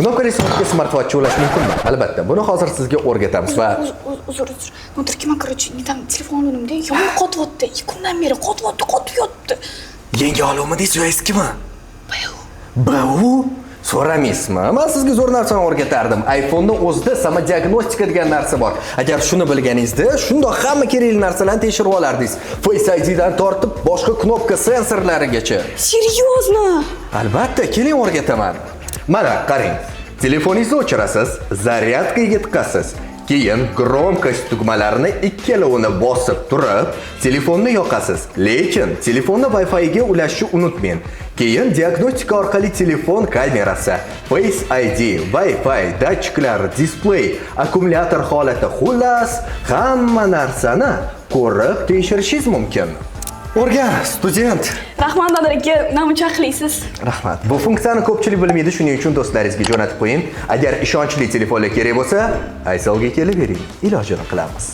Knopka resursga smartwatchga ulash mumkinmi? Albatta, buni hozir sizga o'rgatamiz va uzr. Nodirga man короче, недавно telefon olganimda yomon qotyapti. 2 kundan beri qotib yotdi. yangi oluvmidingiz yo eskimi? Bau. So'ramaysizmi? Men sizga zo'r narsani o'rgatardim. iPhone'ning o'zida samodiagnostika degan narsa bor. Agar shuni bilganingizda, shundoq hamma kerakli narsalarni tekshirib olardingiz. Face ID'dan tortib boshqa knopka sensorlarigacha. Серьезно? Albatta, keling o'rgataman. Mana qarang. Telefoningizni o'chirasiz, zaryadkaga tiqasiz. Keyin gromkost tugmalarini ikkalovini bosib turib, telefonni yoqasiz. Lekin telefonni Wi-Fi ga ulashni unutmang. Keyin diagnostika orqali telefon kamerasi, Face ID, Wi-Fi, datchiklar, display, akkumulyator holati, xullas, hamma narsani ko'rib tekshirishingiz mumkin. O'rgan, student. Rahmat Nodir aka, namuncha qilaysiz. Rahmat. Bu funksiyani ko'pchilik bilmaydi, shuning uchun do'stlaringizga jo'natib qo'ying. Agar ishonchli telefonlar kerak bo'lsa, Aysolga kelib bering. Ilojini qilamiz.